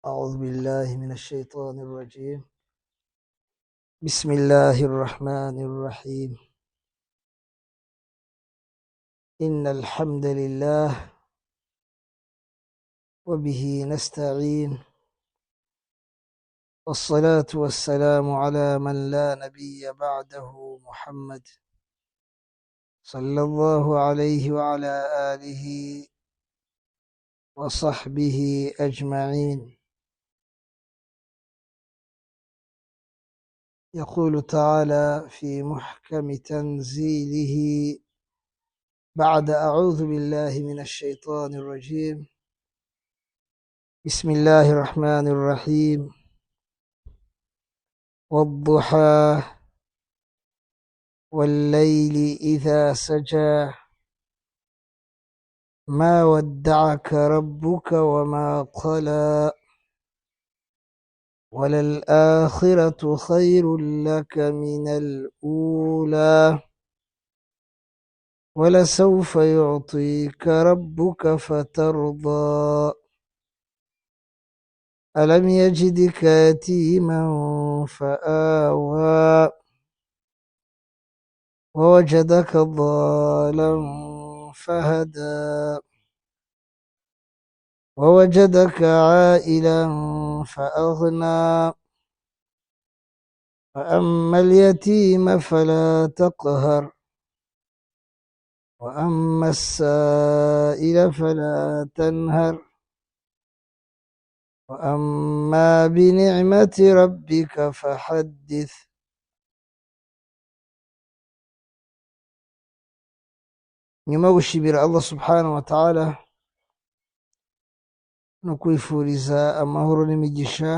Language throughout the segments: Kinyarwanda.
أعوذ بالله من الشيطان الرجيم. بسم الله الرحمن الرحيم. إن الحمد لله وبه نستعين، والصلاة والسلام على من لا نبي بعده محمد صلى الله عليه وعلى آله وصحبه أجمعين. يقول تعالى في محكم تنزيله بعد أعوذ بالله من الشيطان الرجيم. بسم الله الرحمن الرحيم. والضحى والليل إذا سجى ما ودعك ربك وما قلى وللآخرة خير لك من الأولى ولسوف يعطيك ربك فترضى ألم يجدك يتيما فآوى ووجدك ضالا فهدى ووجدك عائلا فأغنى فأما اليتيم فلا تقهر وأما السائل فلا تنهر وأما بنعمة ربك فحدث. nyuma yo gushimira Allah subhanahu wa ta'ala no kwifuriza amahoro n'imigisha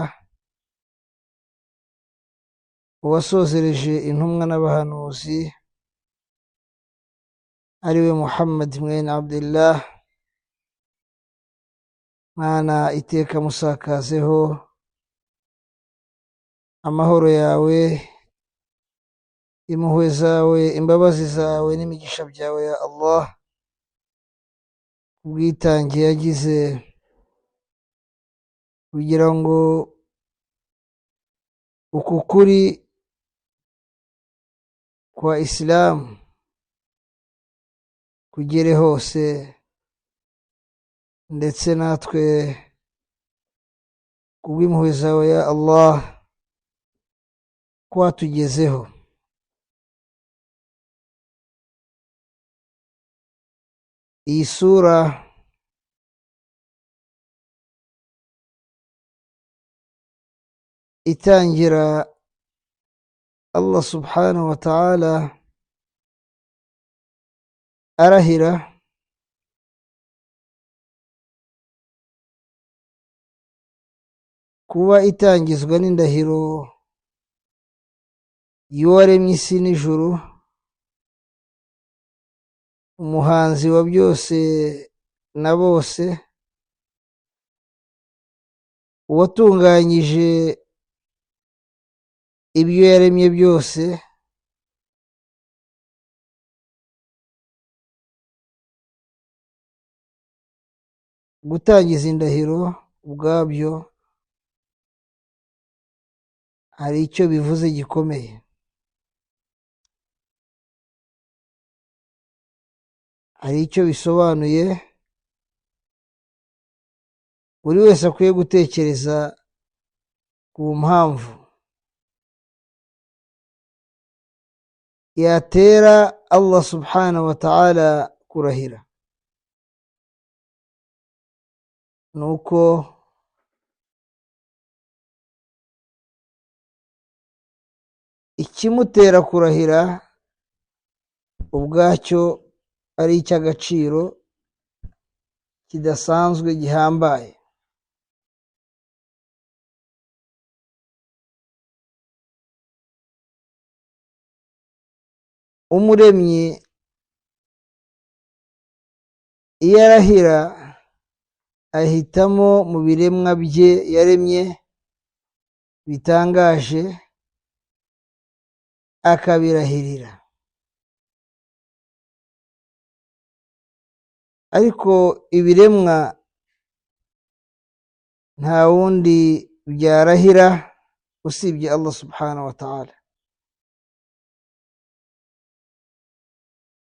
uwasozereje intumwa n'abahanuzi ariwe Muhammad mwene Abdullah, Mana iteka musakazeho amahoro yawe, impuhwe zawe, imbabazi zawe n'imigisha byawe ya Allah, ubwitange yagize kugira ngo uku kuri kwa Islam kugere hose, ndetse natwe kubw'impuhwe zawe ya Allah kwatugezeho. Iyi sura itangira Allah subhanahu wa ta'ala arahira kuba itangizwa n'indahiro y'uwaremye isi n'ijuru, umuhanzi wa byose na bose, uwatunganyije ibyo yaremye byose, gutangiza indahiro ubwabyo hari icyo bivuze gikomeye. Hari icyo bisobanuye buri wese akwiye gutekereza ku mpamvu yatera Allah subhanahu wa ta'ala kurahira. Nuko ikimutera kurahira ubwacyo ari icy'agaciro kidasanzwe gihambaye. Umuremyi iyo arahira ahitamo mu biremwa bye yaremye bitangaje akabirahirira, ariko ibiremwa nta wundi byarahira usibye Allah subhanahu wa ta'ala.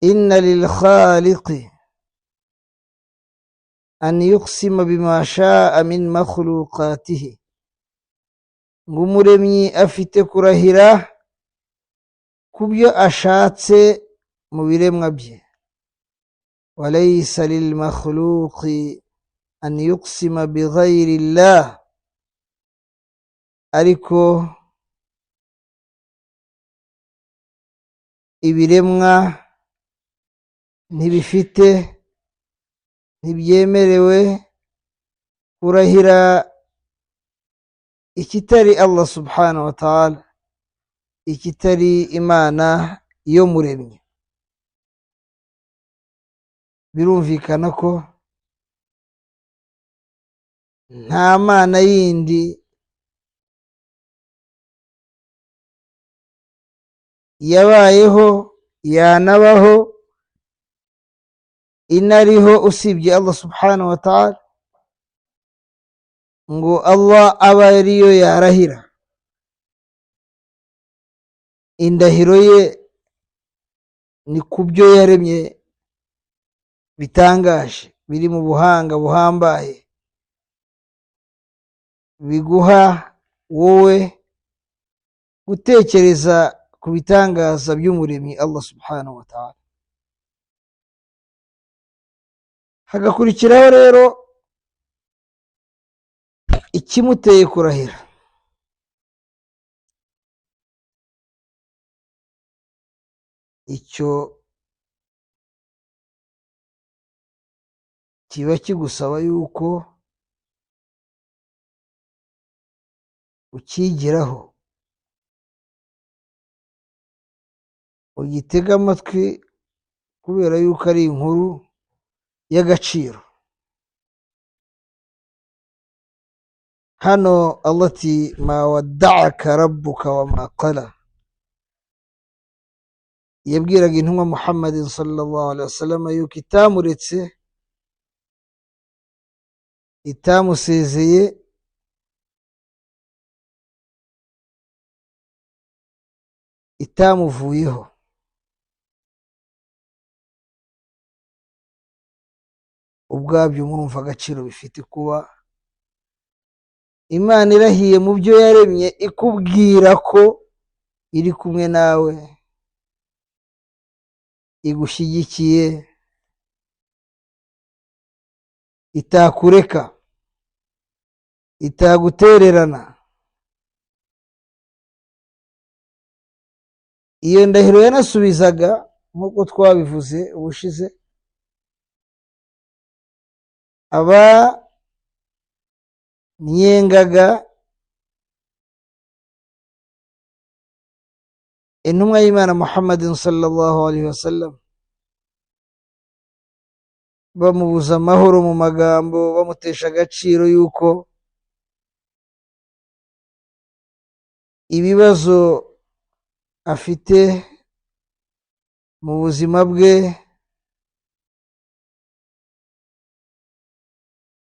Inna lil khaliqi an yuqsima bima sha'a min makhluqatihi, ng'umuremyi afite kurahira kubyo ashatse mu biremwa bye. Walaysa lil makhluqi an yuqsima bighayri Allah, ariko ibiremwa ntibifite, ntibyemerewe kurahira ikitari Allah subhanahu wa ta'ala, ikitari Imana yo muremye. Birumvikana ko nta mana yindi yabayeho yanabaho inariho usibye Allah subhanahu wa ta'ala, ngo Allah aba ariyo yarahira. Indahiro ye ni kubyo yaremye bitangaje, biri mu buhanga buhambaye, biguha wowe gutekereza ku bitangaza by'umuremyi Allah subhanahu wa ta'ala. Hagakurikiraho rero ikimuteye kurahira. Icyo kiba kigusaba yuko ukigiraho, ugitega amatwi, kubera yuko ari inkuru y'agaciro. Hano Allah ati ma wadda'aka rabbuka wa ma qala, yabwiraga intumwa Muhammadin sallallahu alaihi wasallam yuko itamuretse, itamusezeye, itamuvuyeho. Ubwabyo murumva agaciro bifite kuba Imana irahiye mu byo yaremye ikubwira ko iri kumwe nawe, igushyigikiye, itakureka, itagutererana. Iyo ndahiro yanasubizaga nk'uko twabivuze ubushize, aba nyengaga intumwa y'Imana Muhammadin sallallahu alaihi wasallam, bamubuza amahoro mu magambo, bamutesha agaciro yuko ibibazo afite mu buzima bwe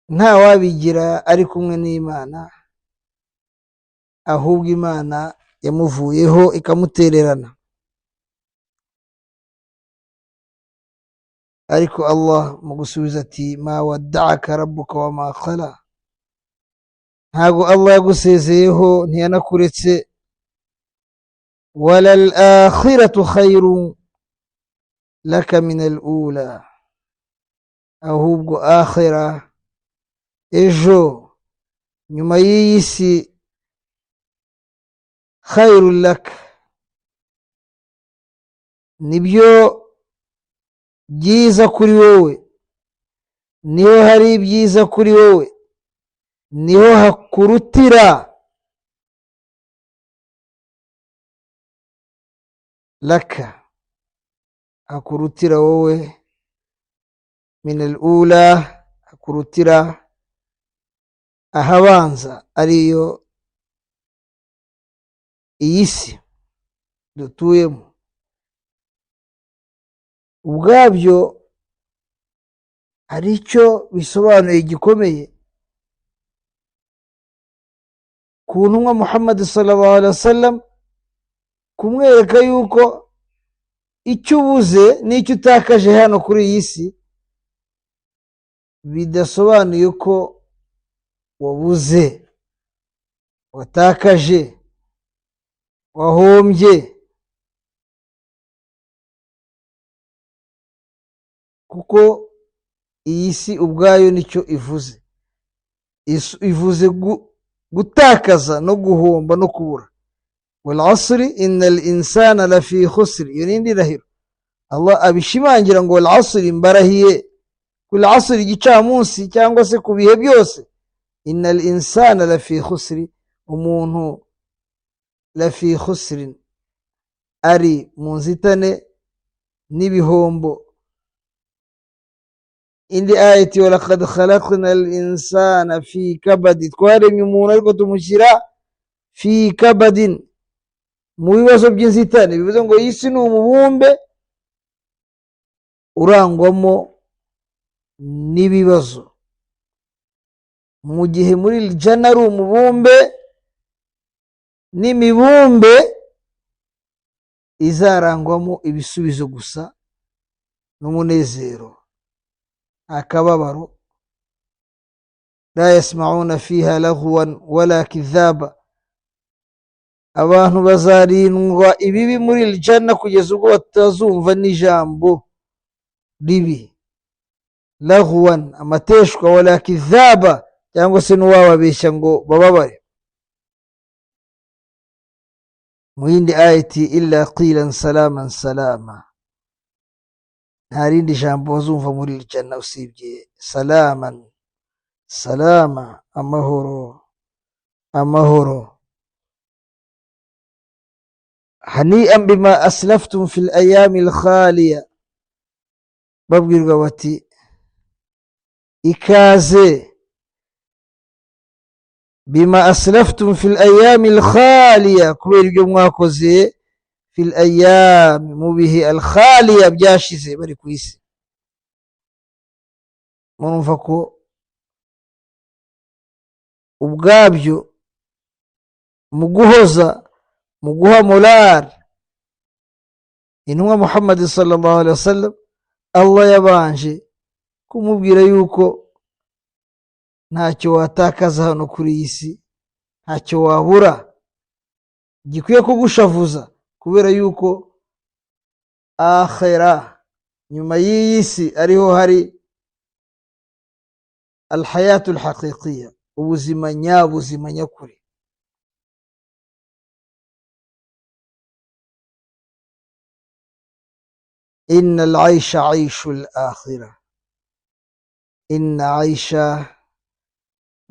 nta wabigira ari kumwe n'Imana, ahubwo Imana yamuvuyeho ikamutererana. Ariko Allah mu gusubiza ati ma wadda'aka rabbuka wa ma qala, ntago Allah yagusezeyeho, ntiyanakuretse. walal akhiratu khayrun laka min al-ula, ahubwo akhira, ejo nyuma y'iyi si, khayrun laka, nibyo byiza kuri wowe, niho hari byiza kuri wowe, niho hakurutira. Laka, hakurutira wowe, min al-ula, hakurutira ahabanza, ariyo iyi si dutuyemo. Ubwabyo hari icyo bisobanuye gikomeye. ku ntumwa Muhammad sallallahu alaihi wasallam, kumwereka yuko icyo ubuze n'icyo utakaje hano kuri iyi si bidasobanuye ko wabuze, watakaje, wahombye, kuko iyi si ubwayo nicyo ivuze. Ivuze gutakaza no guhomba no kubura. wal asri innal insana lafi khusr. iyo nindi rahiro Allah abishimangira ngo wal asri, mbarahiye kul asri, igicamunsi cyangwa se ku bihe byose. innal insana lafi khusr, umuntu lafi khusr, ari mu nzitane n'ibihombo. indi ayati walaqad khalaqna al insana fi kabad, twaremye umuntu ariko tumushyira fi kabadin, mu bibazo by'inzitane. bivuze ngo iyi si ni umubumbe urangwamo n'ibibazo, mu gihe muri jana ari umubumbe n'imibumbe izarangwamo ibisubizo gusa n'umunezero, akababaro. la yasma'una fiha laghwan wala kidhaba, abantu bazarindwa ibibi muri jana kugeza ubwo batazumva n'ijambo ribi. laghwan, amateshwa, wala kidhaba, cyangwa se n'uwababeshya ngo bababare. mu yindi ayati illa qilan salaman salama, nta rindi jambo bazumva muri jana usibye salaman, salama, amahoro, amahoro. hani'an bima aslaftum fil ayamil khaliya, babwirwa bati ikaze bima aslaftum fil ayamil khaliya, kubera ibyo mwakoze fil ayam, mu bihe al khaliya, byashize bari ku isi. murumva ko ubwabyo mu guhoza, mu guha moral intumwa Muhammad sallallahu alaihi wasallam, Allah yabanje kumubwira yuko ntacyo watakaza hano kuri iyi si, ntacyo wabura gikwiye kugushavuza, kubera yuko akhira, nyuma y'iyi si, ariho hari alhayatul haqiqiyya, ubuzima nyabuzima nyakuri. inna al-aisha aishul akhira, inna aisha,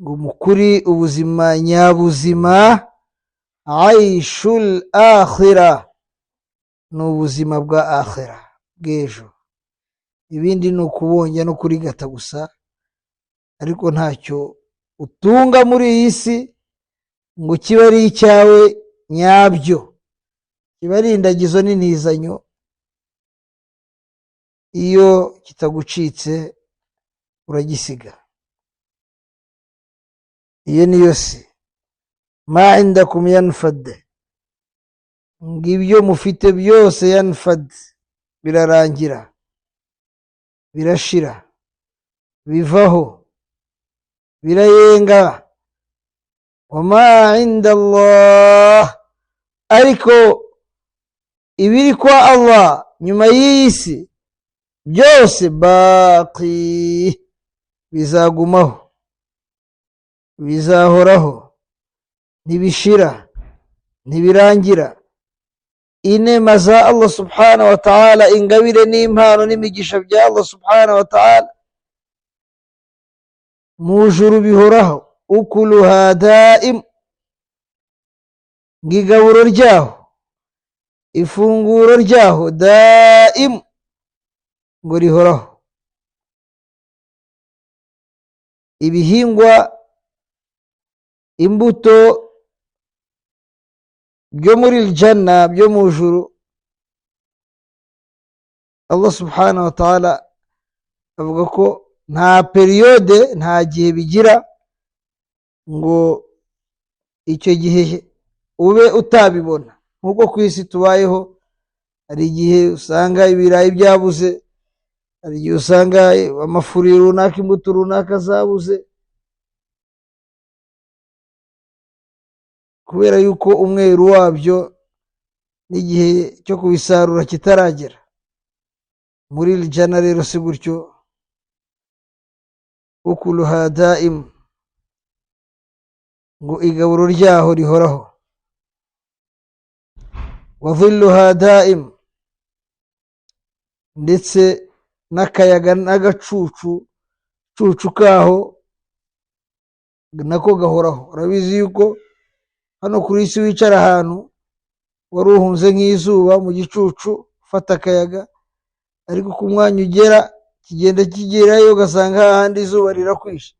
ngumukuri ubuzima nyabuzima, aishul akhira, n'ubuzima bwa akhira bw'ejo. ibindi ni ukubonja no kurigata gusa, ariko ntacyo utunga muri iyi si ngo kiba ari icyawe nyabyo, kiba ari indagizo n'intizanyo. iyo kitagucitse uragisiga. iyo niyo si. ma indakum yanfad, ngibyo mufite byose yanfad, birarangira, birashira, bivaho, birayenga. wama inda Allah, ariko ibiri kwa Allah nyuma y'iyi si byose baqi, bizagumaho, bizahoraho, ntibishira, ntibirangira. inema za Allah subhanahu wa ta'ala, ingabire n'impano n'imigisha bya Allah subhanahu wa ta'ala mu juru bihoraho. ukuluha daim, ngigaburo ryaho, ifunguro ryaho, daim, ngo rihoraho. ibihingwa, imbuto byo muri jana, byo mu juru, Allah subhanahu wa ta'ala avuga ko nta periode, nta gihe bigira ngo icyo gihe ube utabibona. Nk'uko ku isi tubayeho, hari igihe usanga ibirayi byabuze, hari igihe usanga amafuri runaka, imbuto runaka zabuze, kubera yuko umweru wabyo n'igihe cyo kubisarura kitaragera. Muri iri jana rero si gutyo, ukuluha daimu, ngo igaburo ryaho rihoraho, wa dhilluha daimu, ndetse n'akayaga n'agacucu kaho nako gahoraho. Urabizi yuko hano kuri isi wicara ahantu wari uhunze nk'izuba mu gicucu ufata akayaga, ariko ku mwanya ugera kigenda kigerayo ugasanga hahandi izuba rirakwishe.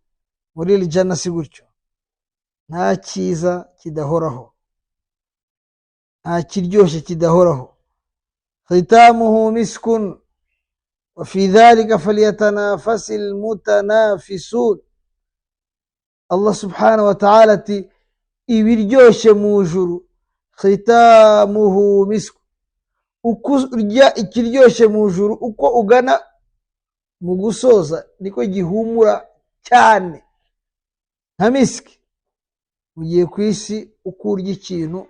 Muri iri jana si gutyo, nta cyiza kidahoraho, nta kiryoshye kidahoraho. khitamuhu miskun wa fi dhalika falyatanafasil mutanafisun. Allah subhanahu wa ta'ala ati ibiryoshye mu juru, khitamuhu miskun, uko urya ikiryoshye mu juru, uko ugana mu gusoza niko gihumura cyane nka miski. Mu gihe ku isi uko urya ikintu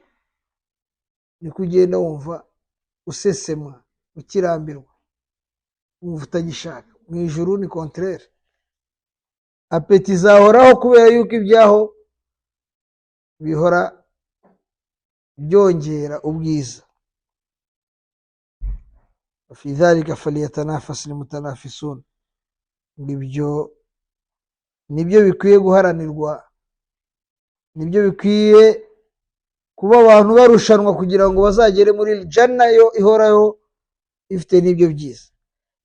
niko ugenda wumva usesema, ukirambirwa, wumva utagishaka. Mu ijuru ni contraire, apeti zahoraho kubera yuko ibyaho bihora byongera ubwiza. fi dhalika falyatanafasi almutanafisun. Ibyo nibyo bikwiye guharanirwa, nibyo bikwiye kuba abantu barushanwa kugira ngo bazagere muri janna yo ihoraho ifite n'ibyo byiza.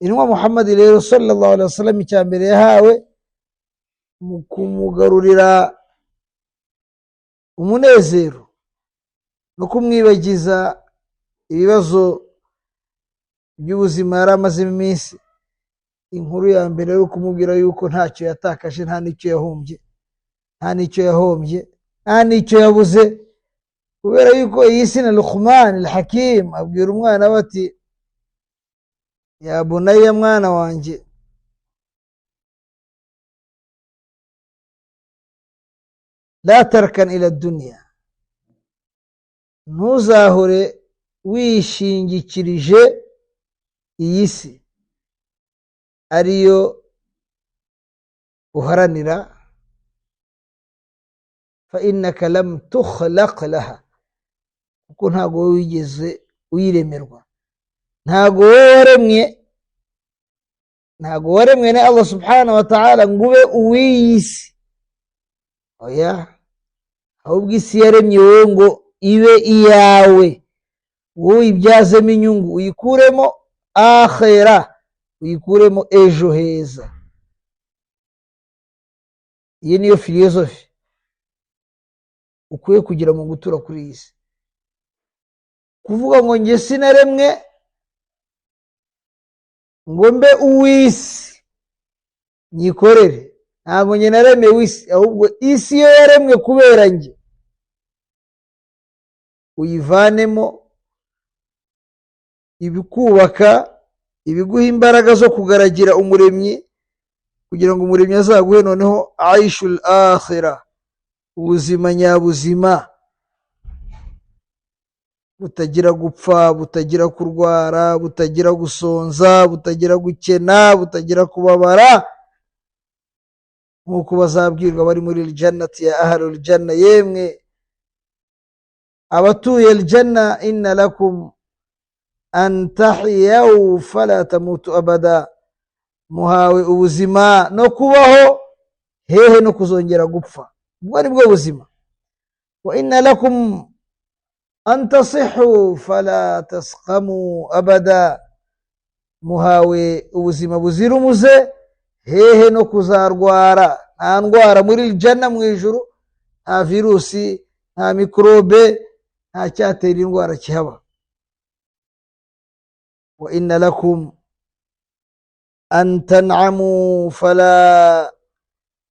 Intumwa Muhammad rero sallallahu alaihi wasallam icyambere yahawe mu kumugarurira umunezero no kumwibagiza ibibazo by'ubuzima yari amazemo iminsi, inkuru ya mbere ari kumubwira yuko ntacyo yatakaje, nta n'icyo yahombye, nta n'icyo yahombye, nta n'icyo yabuze, kubera yuko iyi si na Luqman al-Hakim abwira umwana we ati ya bunayya, mwana wanjye, la tarkan ila dunya, ntuzahore wishingikirije iyi si ariyo uharanira, fa innaka lam tukhlaq laha, kuko ntago wigeze uyiremerwa, ntago waremwe na Allah subhanahu wa ta'ala ngo ube uw'isi. Oya, ahubwo isi yaremye wowe ngo ibe iyawe, wowe ibyazemo inyungu, uyikuremo akhira, uyikuremo ejo heza. Iyi niyo filozofi ukwiye kugira mu gutura kuri iyi si. Kuvuga ngo njye sinaremwe ngo mbe uw'isi nyikorere, ntabwo njye naremwe w'isi, ahubwo isi yo yaremwe kubera njye, uyivanemo ibikubaka, ibiguha imbaraga zo kugaragira umuremyi, kugira ngo umuremyi azaguhe noneho aishul akhira, ubuzima nyabuzima butagira gupfa, butagira kurwara, butagira gusonza, butagira gukena, butagira kubabara, nk'uko bazabwirwa bari muri aljannati ya ahlul janna, yemwe abatuye aljanna, inna lakum an tahyaw fala tamutu abada, muhawe ubuzima no kubaho hehe no kuzongera gupfa, ubwo ni bwo buzima. Wa inna lakum an tasihhu fala tasqamu abada, muhawe ubuzima buzira umuze hehe no kuzarwara, nta ndwara muri janna mu ijuru, nta virusi, nta mikrobe, nta cyatera indwara kihaba. Wa inna lakum an tan'amu fala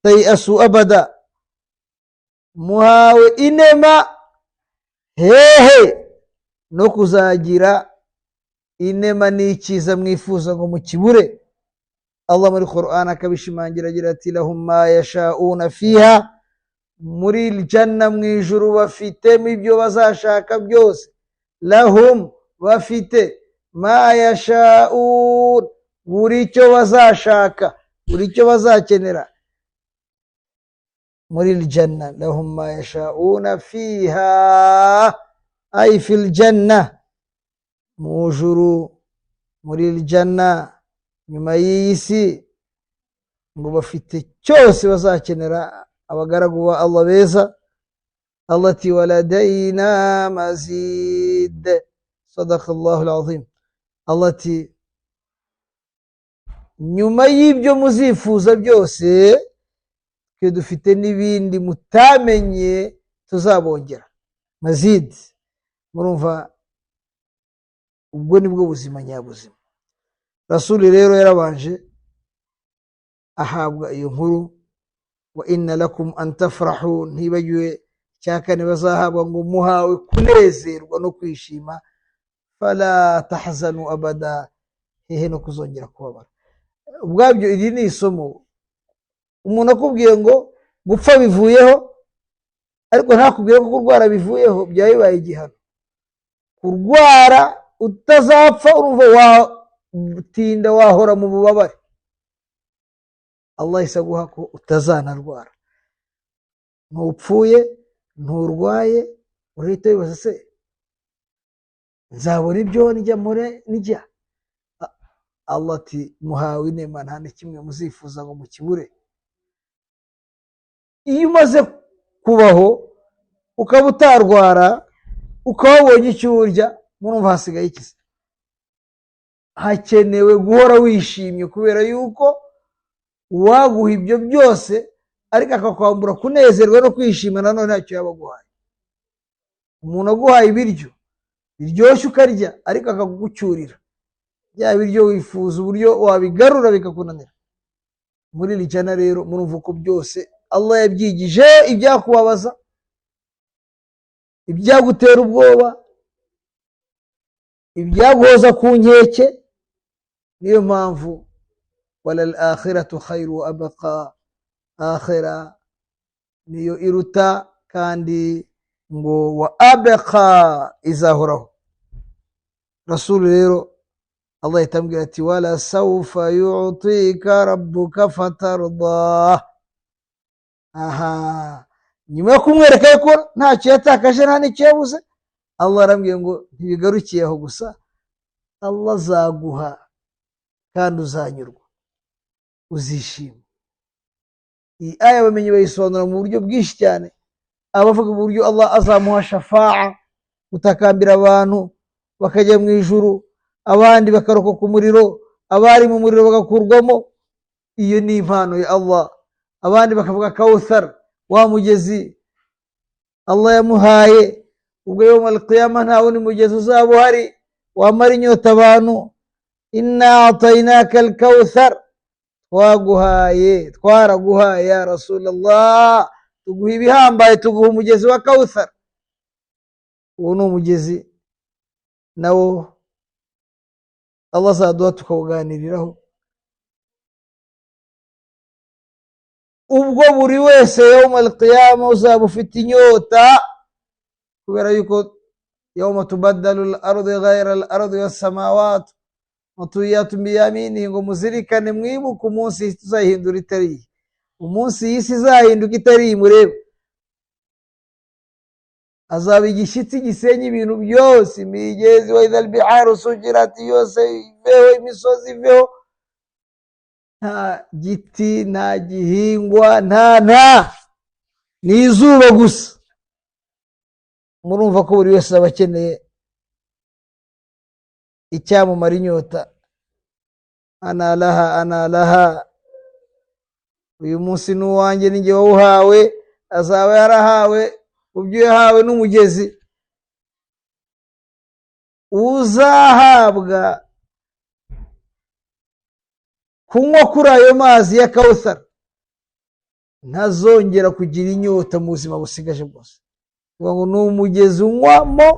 tayasu abada, muhawe inema hehe no kuzagira inema n'ikiza mwifuza ngo mukibure. Allah muri Qur'an akabishimangira agira ati lahum ma yasha'una fiha, muri janna mwijuru bafitemo ibyo bazashaka byose. Lahum, bafite ma yasha'un, buri cyo bazashaka, buri cyo bazakenera muri janna. Lahum ma yasha'una fiha ay fil janna, mujuru muri janna nyuma y'isi ngo bafite cyose bazakenera abagaragu ba Allah beza. Allah ati waladayna mazid, sadaqallahu alazim. Allah ati nyuma y'ibyo muzifuza byose twe dufite n'ibindi mutamenye tuzabongera. Mazid, murumva ubwo nibwo buzima nyabuzima. Rasuli rero yarabanje ahabwa iyo nkuru, wa inna lakum an tafrahu, ntibagiwe cyakane bazahabwa ngo muhawe kunezerwa no kwishima. Fala tahzanu abada, hehe no kuzongera kubabara. Ubwabyo iri ni isomo. Umuntu akubwiye ngo gupfa bivuyeho, ariko ntakubwiye ko kurwara bivuyeho, byabaye igihano. Kurwara utazapfa urumva watinda wahora mu bubabare. Allah isaguha ko utazanarwara. Ntupfuye, nturwaye, urahita wibaza se nzabona ibyo nijya. Allah ati muhawe inema, nta na kimwe muzifuza ngo mukibure. Iyo umaze kubaho ukaba utarwara, ukaba wabonye icyo urya, murumva hasigaye iki? Hakenewe guhora wishimye, kubera yuko uwaguha ibyo byose ariko akakwambura kunezerwa no kwishima, nanone ntacyo yaba aguhaye. Umuntu aguhaye ibiryo biryoshye ukarya, ariko akagucyurira bya biryo wifuza uburyo wabigarura bikakunanira. Muri iri jana rero murumva ko byose Allah yabyigije, ibyakubabaza, ibyagutera ubwoba, ibyaguhoza ku nkeke. Niyo mpamvu walal akhiratu khairu wa abqa, akhira niyo iruta kandi ngo wa abqa izahoraho. Rasul rero Allah yatambwira ati wala sawfa yu'tika rabbuka fatarda. Aha, nyuma yo kumwereka ko ntacyo yatakaje nta n'icyo yabuze, Allah arambwiye ngo ntibigarukiye aho gusa, Allah azaguha kandi uzanyurwa, uzishima. Iyi aya bamenye bayisobanura mu buryo bwinshi cyane. Abavuga uburyo Allah azamuha shafa'a, gutakambira abantu bakajya mu ijuru, abandi bakarokoka umuriro, abari mu muriro bagakurwamo. Iyo ni impano ya Allah. Abandi bakavuga Kawthar, wa mugezi Allah yamuhaye, ubwo yawm al-qiyamah nta wundi mugezi uzaba uhari wamara inyota abantu. Inna atainaka al-Kawthar, twaraguhaye ya Rasulullah, tuguha ibihambaye, tuguha umugezi wa Kawthar. Uwo ni umugezi nawo Allah azaduha tukawuganiriraho. Ubwo buri wese yawm al-qiyamah uzaba ufite inyota, kubera yuko yawma tubaddalu al-ardu ghayra al-ardi was-samawati matwiyatun biyaminihi, ngo muzirikane mwibuka umunsi isi tuzahindura itari, umunsi isi izahinduka itari murebe. Azaba igishyitsi gisenya ibintu byose, imigezi wa idhal biharu sujirat, yose iveho, imisozi iveho, nta giti, nta gihingwa, nta ni izuba gusa. Murumva ko buri wese aba akeneye icyamumara inyota. Ana laha, uyu munsi ni uwanjye, ni jye wawuhawe. Azaba yarahawe ubyo yahawe n'umugezi. Uzahabwa kunywa kuri ayo mazi ya Kawthar ntazongera kugira inyota mu buzima busigaje bwose. Ngo ni umugezi unywamo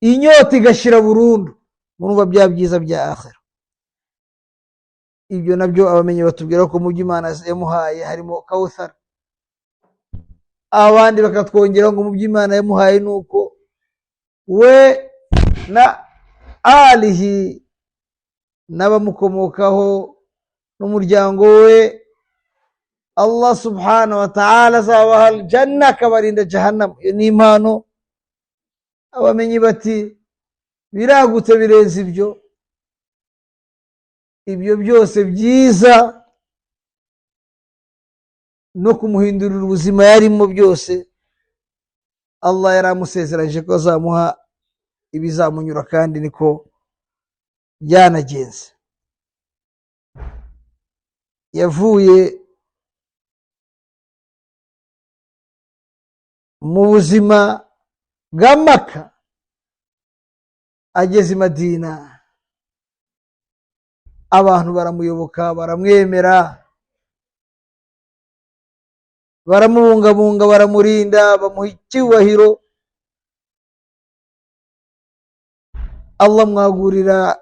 inyota igashira burundu. Murumva bya byiza bya akhira. Ibyo nabyo abamenyi batubwira ko mu by'Imana yamuhaye harimo Kawthar. Abandi bakatwongera ngo mu by'Imana yamuhaye nuko we na alihi n'abamukomokaho n'umuryango we Allah subhanahu wa ta'ala azabaha aljanna akabarinda jahannam. Iyo ni impano abamenyi bati biragutse birenze ibyo. Ibyo byose byiza no kumuhindurira ubuzima yarimo byose Allah yaramusezeranyije ko azamuha ibizamunyura, kandi niko byanagenze. Yavuye mu buzima bwa Maka ageze i Madina, abantu baramuyoboka, baramwemera, baramubungabunga, baramurinda, bamuha icyubahiro. Allah mwagurira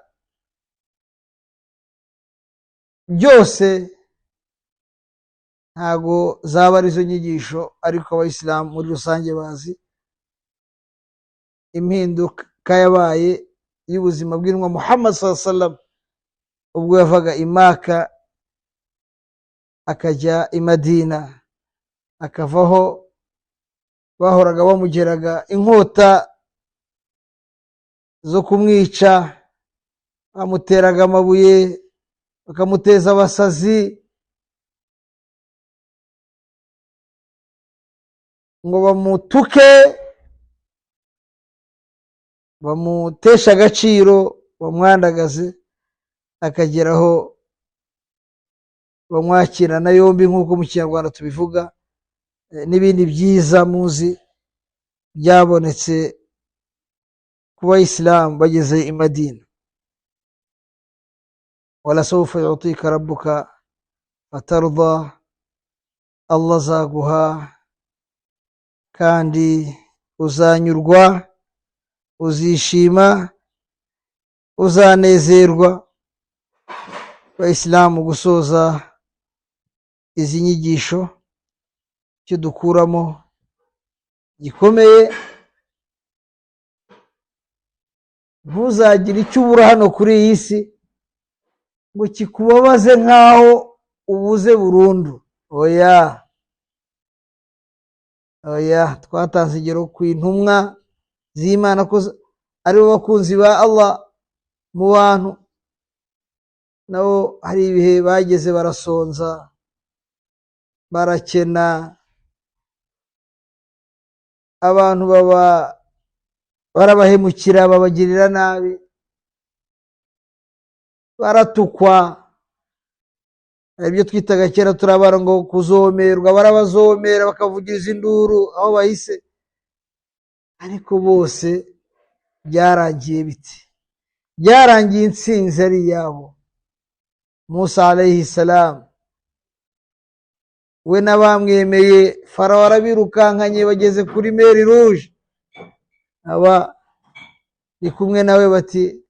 byose, ntago zaba arizo nyigisho, ariko abayisilamu muri rusange bazi impinduka yabaye y'ubuzima bw'intumwa Muhammad sallallahu alaihi wasallam ubwo yavaga i Maka akajya i Madina, akavaho bahoraga bamugeraga inkota zo kumwica, bamuteraga amabuye, bakamuteza abasazi ngo bamutuke, bamutesha agaciro, bamwandagaze, akageraho bamwakirana yombi nk'uko mu Kinyarwanda tubivuga. N'ibindi byiza muzi byabonetse ku bayisilamu bageze i Madina. wala sawfa yutika rabbuka fatarda, Allah azaguha kandi uzanyurwa, uzishima, uzanezerwa. Bayisilamu, gusoza izi nyigisho icyo dukuramo gikomeye, ntuzagire icyo ubura hano kuri iyi si ngo kikubabaze nk'aho ubuze burundu. Oya, twatanze ingero ku intumwa z'Imana ko ari bo bakunzi ba Allah mu bantu, nabo hari ibihe bageze barasonza, barakena, abantu barabahemukira, babagirira nabi, baratukwa. Ibyo twitaga kera turabara ngo kuzomerwa, barabazomera bakavugiriza induru aho bahise, ariko bose byarangiye biti, byarangiye intsinzi ari iyabo. Musa alayhi salam we n'abamwemeye, Farawo arabirukankanye, bageze kuri Meri Rouge, aba ni kumwe nawe bati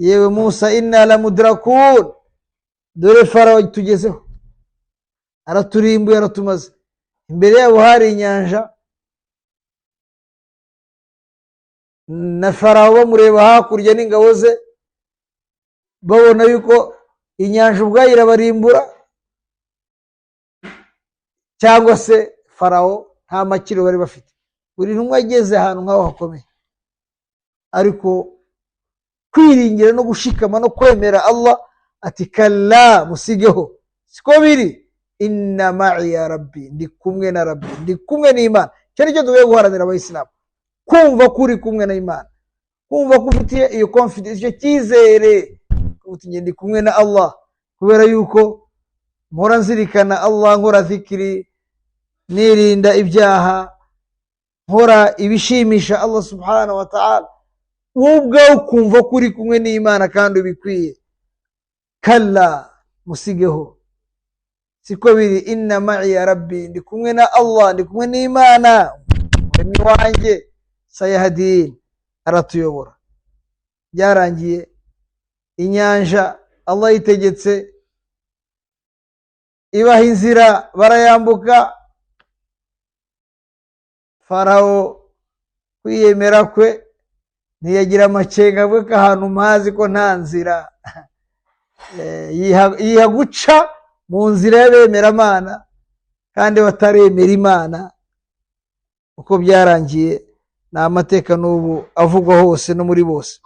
yewe Musa inna la mudrakun, dore Farawo tugezeho, araturimbuye, aratumaze. Imbere yabo hari inyanja, na Farawo bamureba hakurya n'ingabo ze, babona yuko inyanja ubwayo irabarimbura, cyangwa se Farawo nta makiro bari bafite. Buri ntumwa ageze ahantu nk'aho hakomeye, ariko kwiringira no gushikama no kwemera Allah ati kalla, musigeho, siko biri, inna ma'i ya rabbi, ndi kumwe na Rabbi, ndi kumwe n'Imana. Cyo nicyo tugiye guharanira abayisilamu, kumva kuri kumwe na Imana, kumva ko ufitiye iyo confidence, icyo cyizere uti ndi kumwe na Allah, kubera yuko mpora nzirikana Allah, nkora zikiri, nirinda ibyaha, nkora ibishimisha Allah subhanahu wa ta'ala. Ubwawe ukumva kuri kumwe n'Imana kandi ubikwiye. Kalla, musigeho, siko biri. Inna ma'iya rabbi, ndi kumwe na Allah, ndi kumwe n'Imana umuremyi wanjye, sayahdin, aratuyobora. Byarangiye inyanja Allah yitegetse ibaha inzira, barayambuka. Farawo kwiyemera kwe ntiyagira amakenga, avuga ko ahantu mpazi ko nta nzira, yiha guca mu nzira y'abemeramana kandi bataremera Imana. uko byarangiye ni amateka n'ubu avugwa hose no muri bose.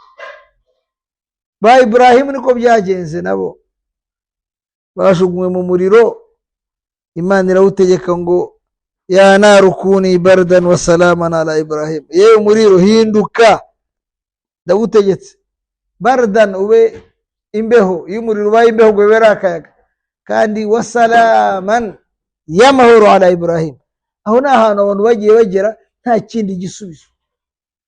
Ba Ibrahimu niko byagenze, nabo bajugunywe mu muriro, Imana irawutegeka ngo ya naru kuni bardan wa salaman ala Ibrahim, yewe umuriro hinduka, ndawutegetse. Bardan ube imbeho, iyo umuriro ubaye imbeho ngo bibere akayaga, kandi wa salaman y'amahoro ala Ibrahim. Aho ni ahantu abantu bagiye bagera nta kindi gisubizo.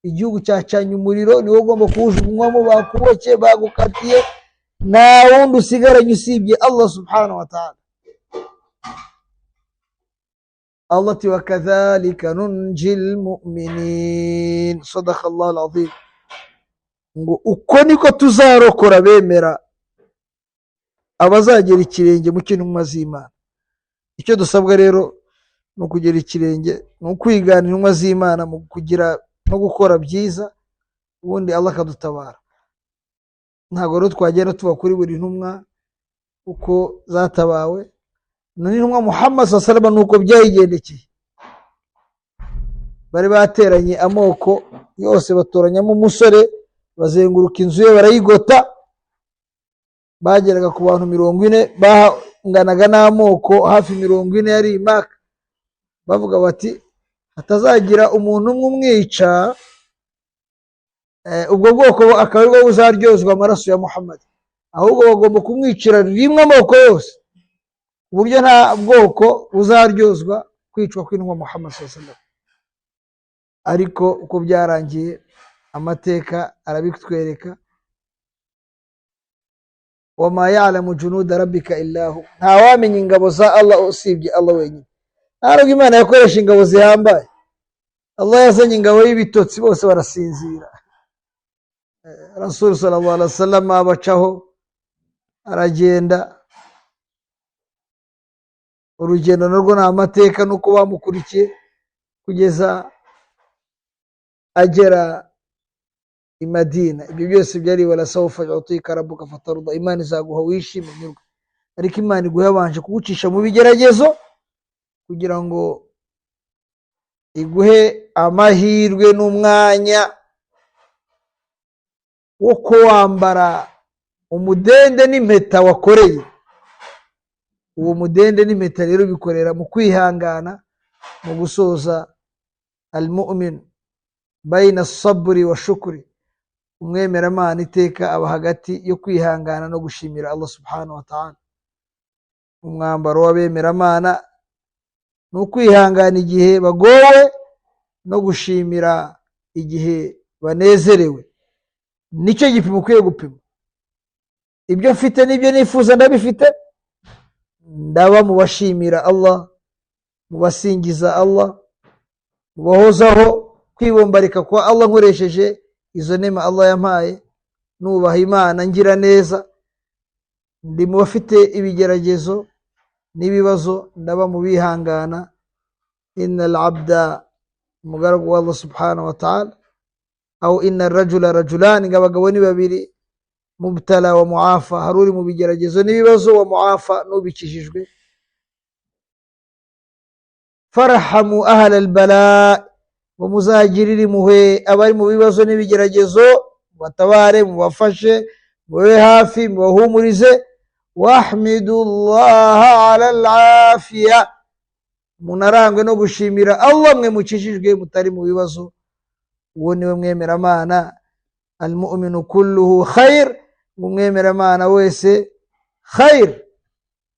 Igihugu cyacanye umuriro, niwo ugomba kuwujugunywamo, bakuboke, bagukatiye, nta wundi usigaranye usibye Allah subhanahu wa ta'ala. Allah ati wa kadhalika nunjil mu'minin, sadaqa Allah al-azim. Ngo uko niko tuzarokora bemera abazagera ikirenge mu cy'intumwa z'Imana. Icyo dusabwa rero no kugera ikirenge, no kwigana intumwa z'Imana mu kugira no gukora byiza, ubundi Allah akadutabara. Ntabwo rero twagenda tuba kuri buri ntumwa uko zatabawe, n'intumwa Muhammad sallallahu alaihi wasallam nuko byayigendekeye. Bari bateranye amoko yose, batoranyamo umusore, bazenguruka inzu ye barayigota. Bageraga ku bantu 40, banganaga n'amoko hafi 40 yari Maka. Bavuga bati hatazagira umuntu umwe umwica, ubwo bwoko akaba aribwo buzaryozwa amaraso ya Muhammad, ahubwo bagomba kumwicira rimwe amoko yose, uburyo nta bwoko buzaryozwa kwicwa kw'intumwa Muhammad sallallahu alaihi wasallam. Ariko uko byarangiye amateka arabitwereka. Wama ya'lamu junuda rabbika illa hu, nta wamenye ingabo za Allah usibye Allah wenyine. Ntabwo Imana yakoresha ingabo zihambaye. Allah yazanye ingabo y'ibitotsi, bose barasinzira. Rasul sallallahu alaihi wasallam abacaho, aragenda. Urugendo narwo ni amateka nuko bamukurikiye kugeza agera i Madina. Ibyo byose byari wala sawfa yu'tika rabbuka fatarda, Imana izaguha wishime nyurwa. Ariko Imana iguha yabanje kugucisha mu bigeragezo kugira ngo iguhe amahirwe n'umwanya wo kuwambara umudende n'impeta wakoreye. Uwo mudende n'impeta rero bikorera mu kwihangana, mu gusoza al-mu'min bayna as-sabri wa shukri. Umwemeramana iteka aba hagati yo kwihangana no gushimira Allah subhanahu wa ta'ala. Umwambaro w'abemeramana ni ukwihangana igihe bagowe no gushimira igihe banezerewe. Nicyo gipimo ukwiye gupima. Ibyo mfite n'ibyo nifuza ndabifite, ndaba mu bashimira Allah, mu basingiza Allah, mu bahozaho kwibombarika kwa Allah nkoresheje izo nema Allah yampaye, nubaha Imana ngira neza. Ndi mu bafite ibigeragezo n'ibibazo, ndaba mu bihangana. Innal abda, umugaragu wa Allah subhanahu wa ta'ala, au inna rajula rajulan, ngabagabo ni babiri, mubtala wa muafa, haruri mu bigeragezo n'ibibazo, wa muafa n'ubikijijwe. Farhamu ahla albala, wa muzagirira impuhwe abari mu bibazo n'ibigeragezo, batabare, mubafashe, mube hafi, mubahumurize. Wahmidullaha ala al-afiya, munarangwe no gushimira Allah mwe mukijijwe mutari mu bibazo. Uwo niwe mwemeramana. Al-mu'minu kulluhu khair, umwemeramana wese khair,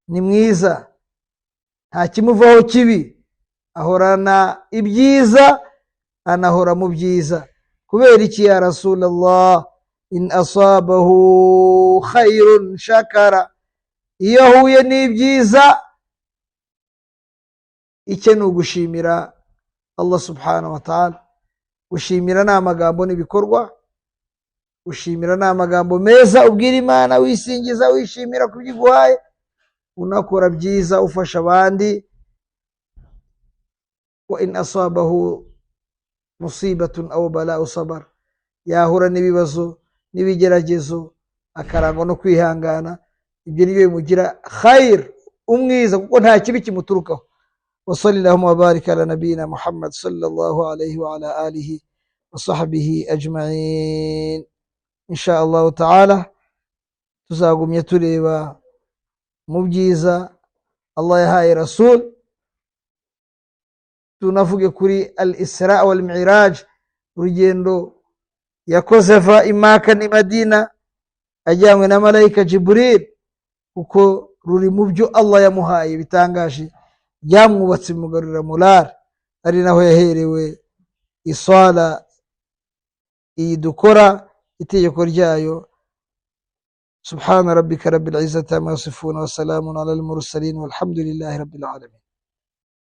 ni mwiza, nta kimuvaho kibi, ahorana ibyiza, anahora mu byiza. Kubera iki ya Rasulullah? In asabahu khairun shakara, iyo ahuye n'ibyiza icye ni ugushimira Allah subhanahu wa ta'ala. Gushimira ni amagambo n'ibikorwa. Gushimira ni amagambo meza ubwira Imana, wisingiza, wishimira ku byo iguhaye, unakora byiza, ufasha abandi. Wa in asabahu musibatun aw bala'u sabar, yahura n'ibibazo n'ibigeragezo akarangwa no kwihangana, ibyo nibyo bimugira khair, umwiza, kuko nta kibi kimuturukaho. Wa sallallahu wa barika ala nabiyina Muhammad sallallahu alayhi wa ala alihi wa sahbihi ajma'in. Insha Allah ta'ala tuzagumye tureba mu byiza Allah yahaye Rasul. Tunavuge kuri al-Isra wal Mi'raj, urugendo yakoze ava i Maka n'i Madina ajyanywe na malayika Jibril, kuko ruri mu byo Allah yamuhaye bitangaje, byamwubatse bimugarurira morale. Ari naho yaherewe iswala iyi dukora, itegeko ryayo. Subhana rabbika rabbil izzati amma yasifun wa salamun ala al mursalin walhamdulillahi rabbil alamin.